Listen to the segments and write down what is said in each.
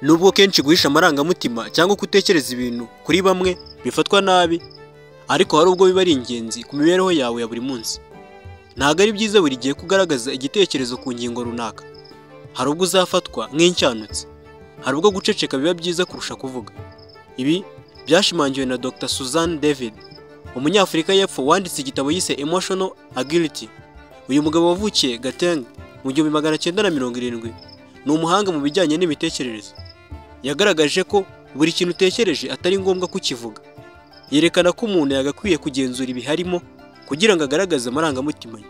Nubwo kenshi guhisha amarangamutima cyangwa kutekereza ibintu kuri bamwe bifatwa nabi, ariko hari ubwo biba ari ingenzi ku mibereho yawe ya buri munsi. Ntabwo ari byiza buri gihe kugaragaza igitekerezo ku ngingo runaka. Hari ubwo uzafatwa nk'incyanutsi, hari ubwo guceceka biba byiza kurusha kuvuga. Ibi byashimangiwe na Dr. Susan David, umunyafurika y'Epfo wanditse igitabo yise Emotional Agility. Uyu mugabo wavukiye Gauteng mu 1970, ni umuhanga mu bijyanye n'imitekerereze. Yagaragaje ko buri kintu utekereje atari ngombwa kukivuga. Yerekana ko umuntu yagakwiye kugenzura ibiharimo kugira ngo agaragaze amarangamutima ye.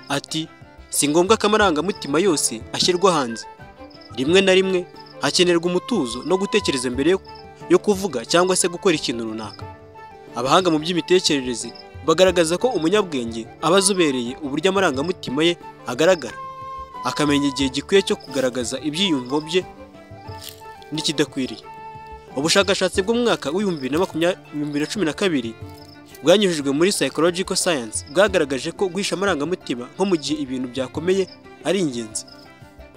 Ati, si ngombwa ko amarangamutima yose ashyirwa hanze. Rimwe na rimwe hakenerwa umutuzo no gutekereza mbere yo kuvuga cyangwa se gukora ikintu runaka. Abahanga mu by'imitekerereze bagaragaza ko umunyabwenge aba azobereye uburyo amarangamutima ye agaragara, akamenya igihe gikwiye cyo kugaragaza ibyiyumvo bye n'ikidakwiriye. Ubushakashatsi bwo mu mwaka w'2012 bwanyujijwe muri Psychological Science bwagaragaje ko guhisha amarangamutima nko mu gihe ibintu byakomeye ari ingenzi.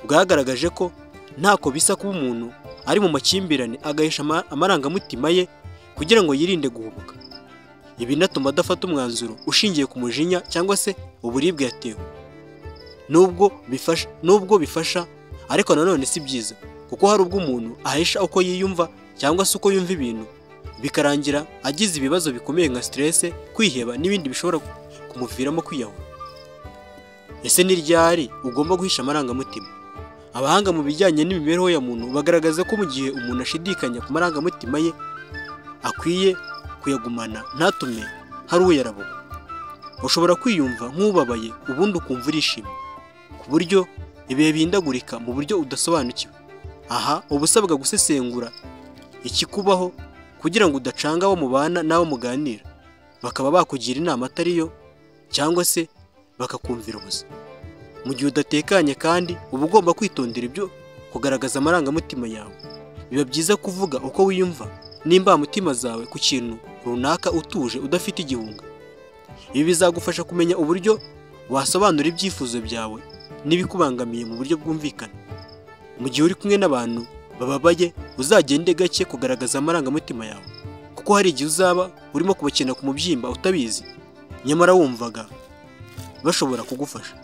Bwagaragaje ko ntako bisa kuba umuntu ari mu makimbirane agahisha amarangamutima ye kugira ngo yirinde guhubuka. Ibi natuma adafata umwanzuro ushingiye ku mujinya cyangwa se uburibwe yatewe. Nubwo bifasha, ariko nanone si byiza, kuko hari ubwo umuntu ahisha uko yiyumva cyangwa se uko yumva ibintu, bikarangira agize ibibazo bikomeye nka stress, kwiheba n'ibindi bishobora kumuviramo kwiyahura. Ese ni ryari ugomba guhisha amarangamutima? Abahanga mu bijyanye n'imibereho ya muntu bagaragaza ko mu gihe umuntu ashidikanya ku marangamutima ye, akwiye kuyagumana ntatume hari uwo yarabuka. Ushobora kwiyumva nk'ubabaye ubundi ukumva urishimye, ku buryo ibihe bihindagurika mu buryo udasobanukiwe. Aha uba usabwa gusesengura ikikubaho kugira ngo udacanga abo mubana n'abo muganira, bakaba bakugira inama atari yo cyangwa se bakakumvira ubusa. Mu gihe udatekanye kandi uba ugomba kwitondera ibyo kugaragaza amarangamutima yawe. Biba byiza kuvuga uko wiyumva n'imbamutima zawe ku kintu runaka utuje, udafite igihunga. Ibi bizagufasha kumenya uburyo wasobanura ibyifuzo byawe n'ibikubangamiye mu buryo bwumvikana. Mu gihe uri kumwe n'abantu bababaye, uzagende gake kugaragaza amarangamutima yawe, kuko hari igihe uzaba urimo kubakina ku mubyimba utabizi, nyamara wumvaga bashobora kugufasha.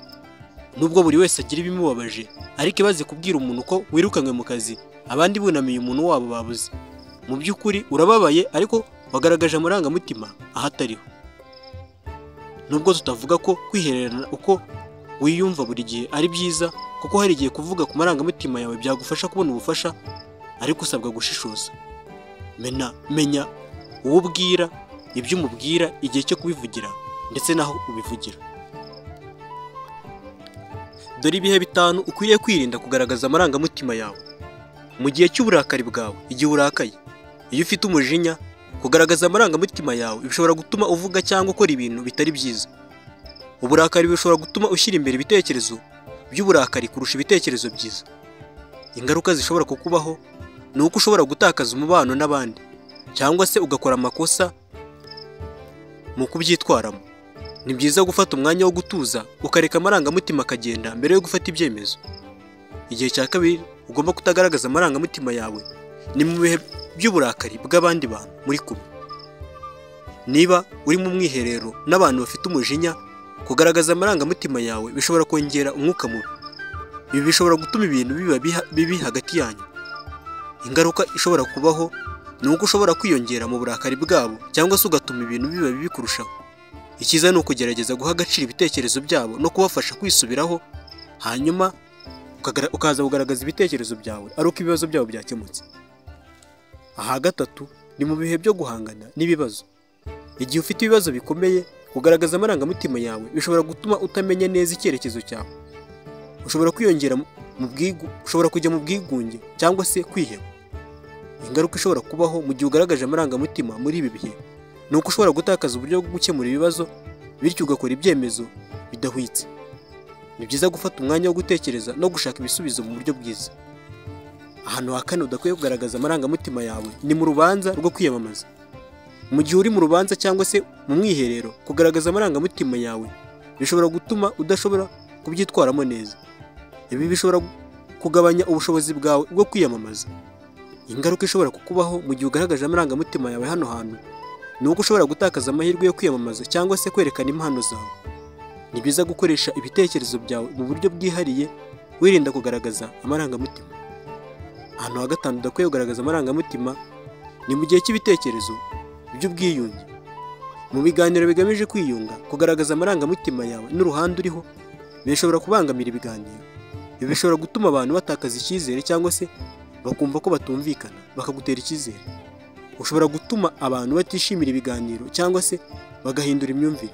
Nubwo buri wese agira ibimubabaje, ariko ibaze kubwira umuntu ko wirukanywe mu kazi, abandi bunamiye umuntu wabo babuze. Mu by'ukuri urababaye, ariko wagaragaje amarangamutima ahatariho. Nubwo tutavuga ko kwihererana uko wiyumva buri gihe ari byiza, kuko hari igihe kuvuga ku marangamutima yawe byagufasha kubona ubufasha, ariko usabwa gushishoza. Menya uwo ubwira, ibyo umubwira, igihe cyo kubivugira ndetse n'aho ubivugira. Dore ibihe 5 ukwiriye kwirinda kugaragaza amarangamutima yawe. Mu gihe cy'uburakari bwawe, igihe urakaye, iyo ufite umujinya, kugaragaza amarangamutima yawe bishobora gutuma uvuga cyangwa ukora ibintu bitari byiza. Uburakari bishobora gutuma ushyira imbere ibitekerezo by'uburakari kurusha ibitekerezo byiza. Ingaruka zishobora kukubaho ni uko ushobora gutakaza umubano n'abandi, cyangwa se ugakora amakosa mu kubyitwaramo. Ni byiza gufata umwanya wo gutuza, ukareka amarangamutima akagenda mbere yo gufata ibyemezo. Igihe cya kabiri ugomba kutagaragaza amarangamutima yawe ni mu bihe by'uburakari bw'abandi bantu muri kumwe. Niba uri mu mwiherero n'abantu bafite umujinya, kugaragaza amarangamutima yawe bishobora kongera umwuka mubi. Ibi bishobora gutuma ibintu biba bibi hagati yanyu. Ingaruka ishobora kubaho ni uko ushobora kwiyongera mu burakari bwabo, cyangwa se ugatuma ibintu biba bibi kurushaho. Ikiza ni ukugerageza guha agaciro ibitekerezo byabo no kubafasha kwisubiraho, hanyuma ukaza kugaragaza ibitekerezo byawe ari uko ibibazo byabo byakemutse. Aha gatatu ni mu bihe byo guhangana n'ibibazo. Igihe ufite ibibazo bikomeye, kugaragaza amarangamutima yawe bishobora gutuma utamenya neza icyerekezo cyawe. Ushobora kujya mu bwigunge cyangwa se kwiheba. Ingaruka ishobora kubaho mu gihe ugaragaje amarangamutima muri ibi bihe ni uko ushobora gutakaza uburyo bwo gukemura ibibazo, bityo ugakora ibyemezo bidahwitse. Ni byiza gufata umwanya wo gutekereza no gushaka ibisubizo mu buryo bwiza. Ahantu ha 4 udakwiye kugaragaza amarangamutima yawe ni mu rubanza rwo kwiyamamaza. Mu gihe uri mu rubanza cyangwa se mu mwiherero, kugaragaza amarangamutima yawe bishobora gutuma udashobora kubyitwaramo neza. Ibi bishobora kugabanya ubushobozi bwawe bwo kwiyamamaza. Ingaruka ishobora kukubaho mu gihe ugaragaje amarangamutima yawe hano hantu ni uko ushobora gutakaza amahirwe yo kwiyamamaza cyangwa se kwerekana impano zawe. Ni byiza gukoresha ibitekerezo byawe mu buryo bwihariye, wirinda kugaragaza amarangamutima. Ahantu ha gatanu udakwiye kugaragaza amarangamutima ni mu gihe cy'ibitekerezo by'ubwiyunge. Mu biganiro bigamije kwiyunga, kugaragaza amarangamutima yawe n'uruhande uriho bishobora kubangamira ibiganiro. Ibi bishobora gutuma abantu batakaza icyizere cyangwa se bakumva ko batumvikana, bakagutera icyizere. Ushobora gutuma abantu batishimira ibiganiro cyangwa se bagahindura imyumvire.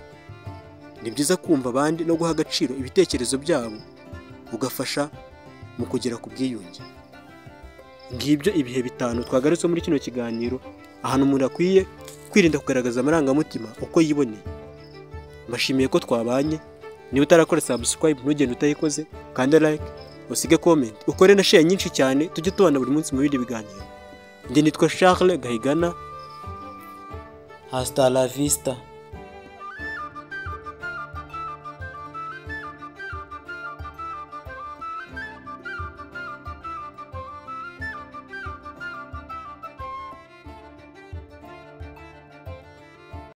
Ni byiza kumva abandi no guha agaciro ibitekerezo byabo, ugafasha mu kugera ku bwiyunge. Ngibyo ibihe bitanu twagarutse muri kino kiganiro, ahantu umuntu akwiye kwirinda kugaragaza amarangamutima uko yiboneye. Mbashimiye ko twabanye. Niba utarakora subscribe ntugende utayikoze, kandi like, usige comment, ukore na share nyinshi cyane, tujye tubana buri munsi mu bindi biganiro. Njye nitwa Charles Gahigana. Hasta la vista.